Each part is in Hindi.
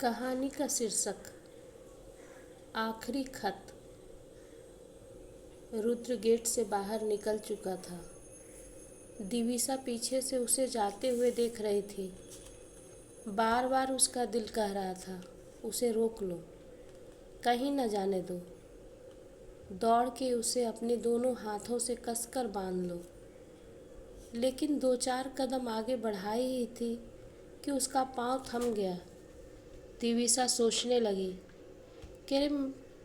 कहानी का शीर्षक आखिरी खत। रुद्र गेट से बाहर निकल चुका था। दिविसा पीछे से उसे जाते हुए देख रही थी। बार बार उसका दिल कह रहा था, उसे रोक लो, कहीं न जाने दो। दौड़ के उसे अपने दोनों हाथों से कसकर बांध लो। लेकिन दो चार कदम आगे बढ़ाई ही थी कि उसका पांव थम गया। दिविसा सोचने लगी कि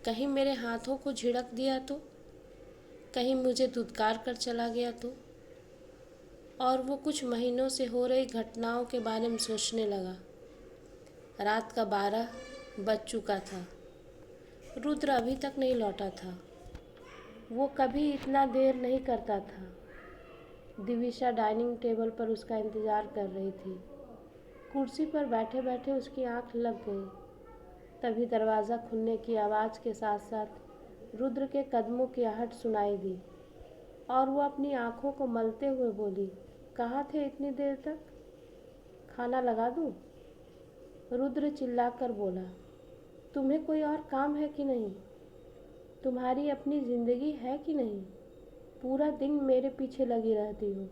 कहीं मेरे हाथों को झिड़क दिया तो, कहीं मुझे धुतकार कर चला गया तो। और वो कुछ महीनों से हो रही घटनाओं के बारे में सोचने लगा। रात का 12 बज चुका था। रुद्र अभी तक नहीं लौटा था। वो कभी इतना देर नहीं करता था। दिविसा डाइनिंग टेबल पर उसका इंतज़ार कर रही थी। कुर्सी पर बैठे बैठे उसकी आंख लग गई। तभी दरवाज़ा खुलने की आवाज़ के साथ साथ रुद्र के कदमों की आहट सुनाई दी और वो अपनी आंखों को मलते हुए बोली, कहाँ थे इतनी देर तक? खाना लगा दूँ? रुद्र चिल्लाकर बोला, तुम्हें कोई और काम है कि नहीं? तुम्हारी अपनी ज़िंदगी है कि नहीं? पूरा दिन मेरे पीछे लगी रहती हो।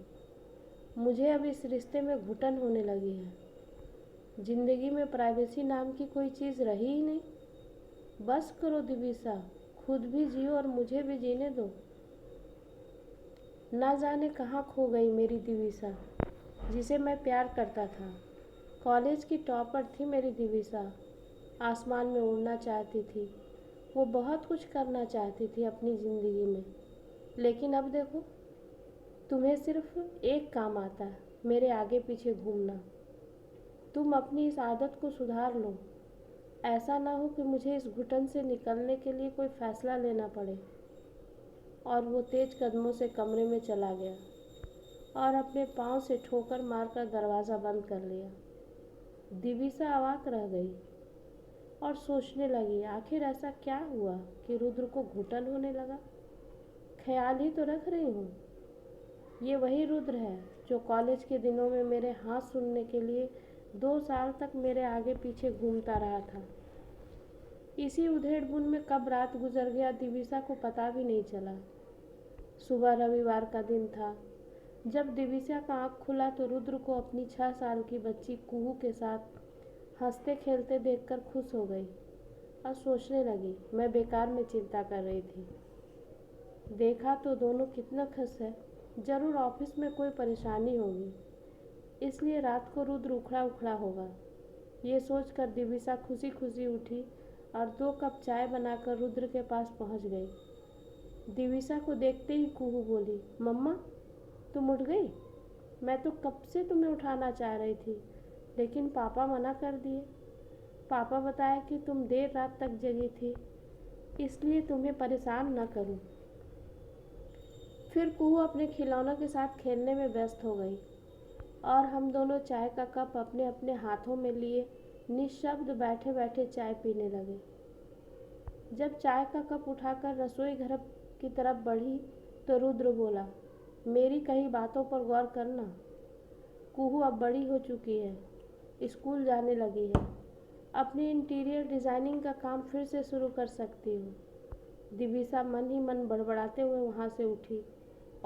मुझे अब इस रिश्ते में घुटन होने लगी है। ज़िंदगी में प्राइवेसी नाम की कोई चीज़ रही ही नहीं। बस करो दिविसा, खुद भी जियो और मुझे भी जीने दो। ना जाने कहाँ खो गई मेरी दिविसा, जिसे मैं प्यार करता था। कॉलेज की टॉपर थी मेरी दिविसा। आसमान में उड़ना चाहती थी। वो बहुत कुछ करना चाहती थी अपनी ज़िंदगी में। लेकिन अब देखो, तुम्हें सिर्फ एक काम आता है, मेरे आगे पीछे घूमना। तुम अपनी इस आदत को सुधार लो। ऐसा ना हो कि मुझे इस घुटन से निकलने के लिए कोई फैसला लेना पड़े। और वो तेज कदमों से कमरे में चला गया और अपने पाँव से ठोकर मारकर दरवाज़ा बंद कर लिया। दिविसा अवाक रह गई और सोचने लगी, आखिर ऐसा क्या हुआ कि रुद्र को घुटन होने लगा। ख्याल ही तो रख रही हूँ। ये वही रुद्र है जो कॉलेज के दिनों में मेरे हाथ सुनने के लिए 2 साल तक मेरे आगे पीछे घूमता रहा था। इसी उधेड़-बुन में कब रात गुजर गया दिविसा को पता भी नहीं चला। सुबह रविवार का दिन था। जब दिविसा का आँख खुला तो रुद्र को अपनी 6 साल की बच्ची कुहू के साथ हंसते खेलते देखकर खुश हो गई और सोचने लगी, मैं बेकार में चिंता कर रही थी। देखा तो दोनों कितना खुश है। ज़रूर ऑफिस में कोई परेशानी होगी, इसलिए रात को रुद्र उखड़ा उखड़ा होगा। ये सोचकर दिविसा खुशी खुशी उठी और 2 कप चाय बनाकर रुद्र के पास पहुंच गई। दिविसा को देखते ही कुहू बोली, मम्मा तुम उठ गई? मैं तो कब से तुम्हें उठाना चाह रही थी, लेकिन पापा मना कर दिए। पापा बताया कि तुम देर रात तक जगी थी, इसलिए तुम्हें परेशान न करूं। फिर कुहू अपने खिलौनों के साथ खेलने में व्यस्त हो गई और हम दोनों चाय का कप अपने अपने हाथों में लिए निःशब्द बैठे बैठे चाय पीने लगे। जब चाय का कप उठाकर रसोई घर की तरफ बढ़ी तो रुद्र बोला, मेरी कई बातों पर गौर करना। कुहू अब बड़ी हो चुकी है, स्कूल जाने लगी है, अपनी इंटीरियर डिज़ाइनिंग का काम फिर से शुरू कर सकती हूँ। दिविसा मन ही मन बड़बड़ाते हुए वहाँ से उठी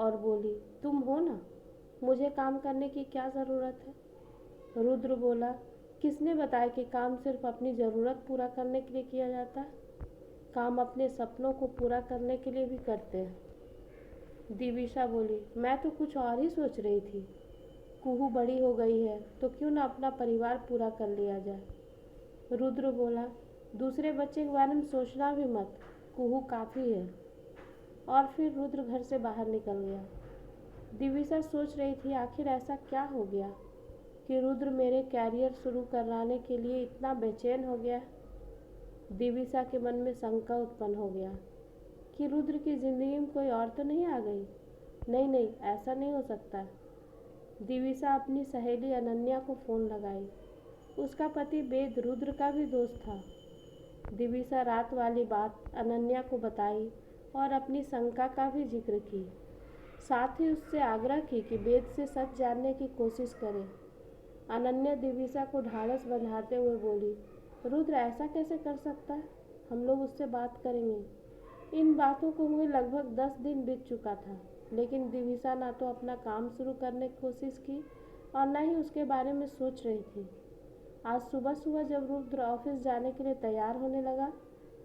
और बोली, तुम हो ना, मुझे काम करने की क्या ज़रूरत है? रुद्र बोला, किसने बताया कि काम सिर्फ अपनी ज़रूरत पूरा करने के लिए किया जाता है? काम अपने सपनों को पूरा करने के लिए भी करते हैं। दिविसा बोली, मैं तो कुछ और ही सोच रही थी। कुहू बड़ी हो गई है तो क्यों ना अपना परिवार पूरा कर लिया जाए। रुद्र बोला, दूसरे बच्चे के बारे में सोचना भी मत, कुहू काफ़ी है। और फिर रुद्र घर से बाहर निकल गया। दिविसा सोच रही थी, आखिर ऐसा क्या हो गया कि रुद्र मेरे कैरियर शुरू कराने के लिए इतना बेचैन हो गया। दिविसा के मन में शंका उत्पन्न हो गया कि रुद्र की ज़िंदगी में कोई और तो नहीं आ गई। नहीं नहीं, ऐसा नहीं हो सकता। दिविसा अपनी सहेली अनन्या को फ़ोन लगाई। उसका पति वेद रुद्र का भी दोस्त था। दिविसा रात वाली बात अनन्या को बताई और अपनी शंका का भी जिक्र की। साथ ही उससे आग्रह की कि वेद से सच जानने की कोशिश करे। अनन्या दिविसा को ढाढ़स बंधाते हुए बोली, रुद्र ऐसा कैसे कर सकता है? हम लोग उससे बात करेंगे। इन बातों को हुए लगभग 10 दिन बीत चुका था, लेकिन दिविसा ना तो अपना काम शुरू करने की कोशिश की और न ही उसके बारे में सोच रही थी। आज सुबह सुबह जब रुद्र ऑफिस जाने के लिए तैयार होने लगा,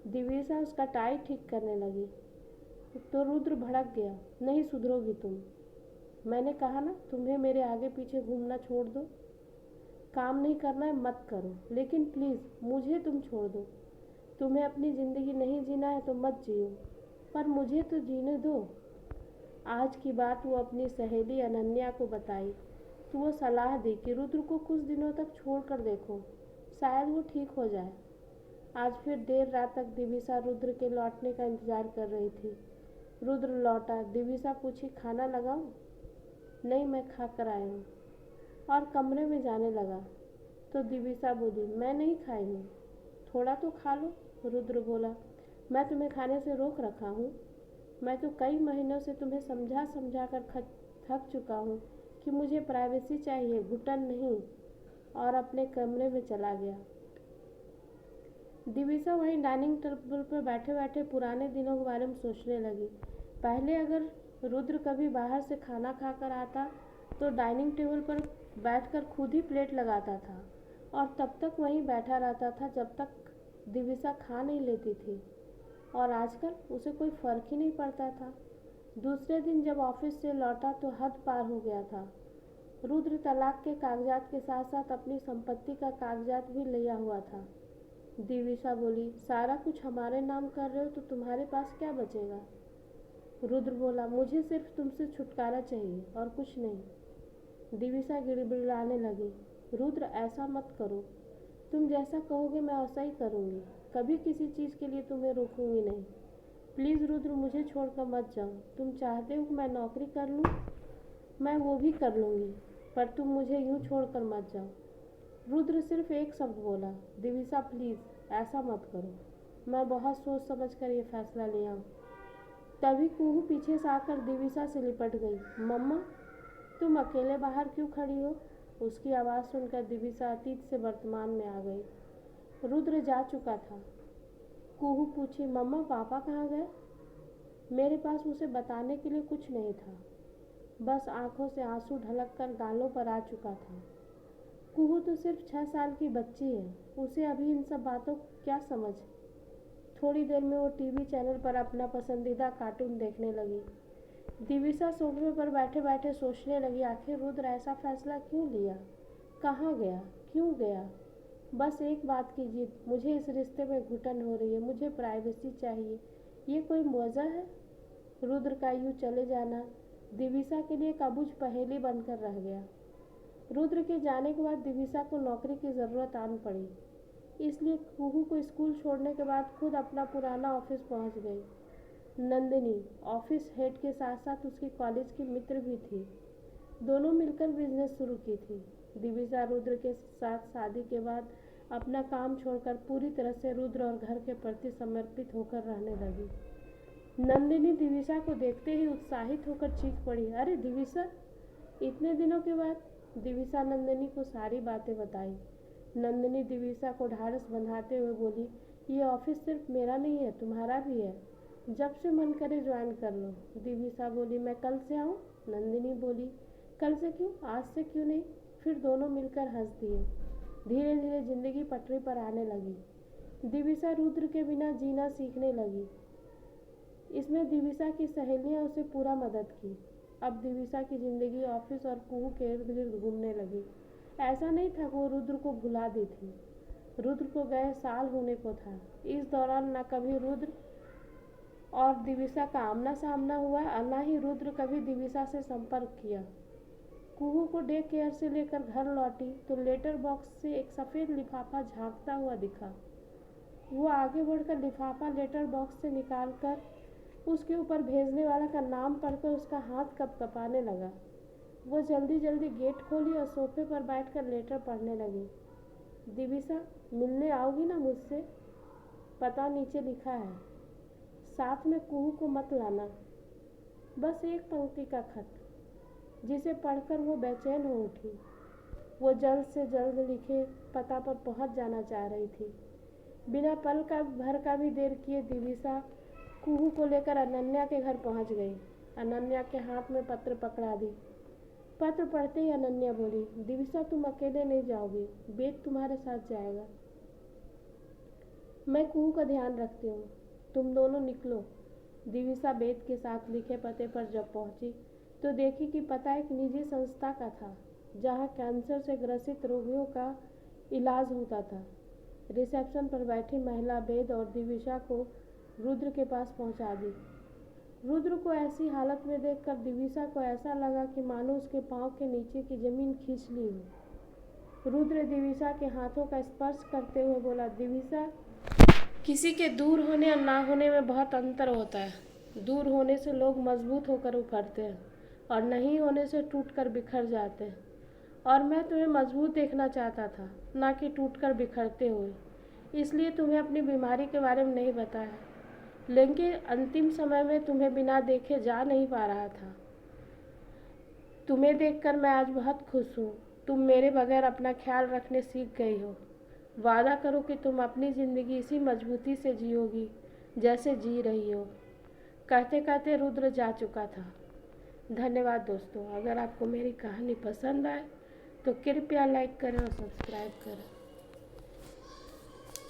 दिविसा उसका टाई ठीक करने लगी तो रुद्र भड़क गया। नहीं सुधरोगी तुम। मैंने कहा ना तुम्हें मेरे आगे पीछे घूमना छोड़ दो। काम नहीं करना है मत करो, लेकिन प्लीज़ मुझे तुम छोड़ दो। तुम्हें अपनी ज़िंदगी नहीं जीना है तो मत जियो, पर मुझे तो जीने दो। आज की बात वो अपनी सहेली अनन्या को बताई तो वो सलाह दी कि रुद्र को कुछ दिनों तक छोड़ कर देखो, शायद वो ठीक हो जाए। आज फिर देर रात तक दिविसा रुद्र के लौटने का इंतज़ार कर रही थी। रुद्र लौटा। दिविसा पूछी, खाना लगाऊं? नहीं, मैं खा कर आया हूँ, और कमरे में जाने लगा तो दिविसा बोली, मैं नहीं खाई हूँ, थोड़ा तो खा लो। रुद्र बोला, मैं तुम्हें खाने से रोक रखा हूँ? मैं तो कई महीनों से तुम्हें समझा समझा कर थक चुका हूँ कि मुझे प्राइवेसी चाहिए, घुटन नहीं। और अपने कमरे में चला गया। दिविसा वहीं डाइनिंग टेबल पर बैठे बैठे पुराने दिनों के बारे में सोचने लगी। पहले अगर रुद्र कभी बाहर से खाना खाकर आता तो डाइनिंग टेबल पर बैठकर खुद ही प्लेट लगाता था और तब तक वहीं बैठा रहता था जब तक दिविसा खा नहीं लेती थी, और आजकल उसे कोई फ़र्क ही नहीं पड़ता था। दूसरे दिन जब ऑफिस से लौटा तो हद पार हो गया था। रुद्र तलाक के कागजात के साथ साथ अपनी संपत्ति का कागजात भी लिया हुआ था। दिविसा बोली, सारा कुछ हमारे नाम कर रहे हो तो तुम्हारे पास क्या बचेगा? रुद्र बोला, मुझे सिर्फ तुमसे छुटकारा चाहिए और कुछ नहीं। दिविसा गिड़गिड़ाने लगी, रुद्र ऐसा मत करो, तुम जैसा कहोगे मैं वैसा ही करूँगी, कभी किसी चीज़ के लिए तुम्हें रोकूंगी नहीं। प्लीज़ रुद्र, मुझे छोड़कर मत जाओ। तुम चाहते हो कि मैं नौकरी कर लूँ, मैं वो भी कर लूँगी, पर तुम मुझे यूँ छोड़कर मत जाओ। रुद्र सिर्फ एक शब्द बोला, दिविसा प्लीज़ ऐसा मत करो, मैं बहुत सोच समझ कर ये फैसला लिया हूँ। तभी कुहू पीछे से आकर दिविसा से लिपट गई। मम्मा, तुम अकेले बाहर क्यों खड़ी हो? उसकी आवाज़ सुनकर दिविसा अतीत से वर्तमान में आ गई। रुद्र जा चुका था। कुहू पूछी, मम्मा पापा कहाँ गए? मेरे पास उसे बताने के लिए कुछ नहीं था, बस आंखों से आंसू ढलक कर गालों पर आ चुका था। कुहू तो सिर्फ 6 साल की बच्ची है, उसे अभी इन सब बातों को क्या समझ। थोड़ी देर में वो टीवी चैनल पर अपना पसंदीदा कार्टून देखने लगी। दिविसा सोफे पर बैठे बैठे सोचने लगी, आखिर रुद्र ऐसा फैसला क्यों लिया, कहाँ गया, क्यों गया। बस एक बात की जिद, मुझे इस रिश्ते में घुटन हो रही है, मुझे प्राइवेसी चाहिए। ये कोई वजह है? रुद्र का यूँ चले जाना दिविसा के लिए एक अबूझ पहेली बनकर रह गया। रुद्र के जाने के बाद दिविसा को नौकरी की ज़रूरत आन पड़ी, इसलिए कुहू को स्कूल छोड़ने के बाद खुद अपना पुराना ऑफिस पहुंच गई। नंदिनी ऑफिस हेड के साथ साथ उसकी कॉलेज की मित्र भी थी। दोनों मिलकर बिजनेस शुरू की थी। दिविसा रुद्र के साथ शादी के बाद अपना काम छोड़कर पूरी तरह से रुद्र और घर के प्रति समर्पित होकर रहने लगी। नंदिनी दिविसा को देखते ही उत्साहित होकर चीख पड़ी, अरे दिविसा! इतने दिनों के बाद। दिविसा नंदिनी को सारी बातें बताई। नंदिनी दिविसा को ढाढ़स बंधाते हुए बोली, ये ऑफिस सिर्फ मेरा नहीं है, तुम्हारा भी है, जब से मन करे ज्वाइन कर लो। दिविसा बोली, मैं कल से आऊँ? नंदिनी बोली, कल से क्यों, आज से क्यों नहीं। फिर दोनों मिलकर हंस दिए। धीरे धीरे जिंदगी पटरी पर आने लगी। दिविसा रुद्र के बिना जीना सीखने लगी। इसमें दिविसा की सहेलियां उसे पूरा मदद की। अब दिविसा की ज़िंदगी ऑफिस और कुहू के इर्द गिर्द घूमने लगी। ऐसा नहीं था कि वो रुद्र को भुला दी थी। रुद्र को गए साल होने को था। इस दौरान न कभी रुद्र और दिविसा का आमना सामना हुआ और न ही रुद्र कभी दिविसा से संपर्क किया। कुहू को डे केयर से लेकर घर लौटी तो लेटर बॉक्स से एक सफ़ेद लिफाफा झांकता हुआ दिखा। वो आगे बढ़कर लिफाफा लेटर बॉक्स से निकालकर उसके ऊपर भेजने वाला का नाम पढ़कर उसका हाथ कँपकँपाने लगा। वो जल्दी जल्दी गेट खोली और सोफे पर बैठकर लेटर पढ़ने लगी। दिविसा, मिलने आओगी ना मुझसे? पता नीचे लिखा है, साथ में कुहू को मत लाना। बस एक पंक्ति का खत, जिसे पढ़कर वो बेचैन हो उठी। वो जल्द से जल्द लिखे पता पर पहुंच जाना चाह रही थी। बिना पल का भर का भी देर किए दिविसा कुहू को लेकर अनन्या के घर पहुंच गई। अनन्या के हाथ में पत्र पकड़ा दी। पत्र पढ़ते ही अनन्या बोली, दिविसा तुम अकेले नहीं जाओगी, बेद तुम्हारे साथ जाएगा। मैं कुहू का ध्यान रखती हूँ, तुम दोनों निकलो। दिविसा बेद के साथ लिखे पते पर जब पहुंची तो देखी कि पता एक निजी संस्था का था जहां कैंसर से ग्रसित रोगियों का इलाज होता था। रिसेप्शन पर बैठी महिला बेद और दिविसा को रुद्र के पास पहुंचा दी। रुद्र को ऐसी हालत में देखकर दिविसा को ऐसा लगा कि मानो उसके पांव के नीचे की जमीन खींच ली हो। रुद्र दिविसा के हाथों का स्पर्श करते हुए बोला, दिविसा, किसी के दूर होने और ना होने में बहुत अंतर होता है। दूर होने से लोग मजबूत होकर उभरते हैं और नहीं होने से टूटकर बिखर जाते हैं। और मैं तुम्हें मजबूत देखना चाहता था, ना कि टूटकर बिखरते हुए। इसलिए तुम्हें अपनी बीमारी के बारे में नहीं बताया, लेकिन अंतिम समय में तुम्हें बिना देखे जा नहीं पा रहा था। तुम्हें देखकर मैं आज बहुत खुश हूँ। तुम मेरे बगैर अपना ख्याल रखने सीख गई हो। वादा करो कि तुम अपनी ज़िंदगी इसी मजबूती से जियोगी जैसे जी रही हो। कहते कहते रुद्र जा चुका था। धन्यवाद दोस्तों। अगर आपको मेरी कहानी पसंद आए तो कृपया लाइक करें और सब्सक्राइब करें।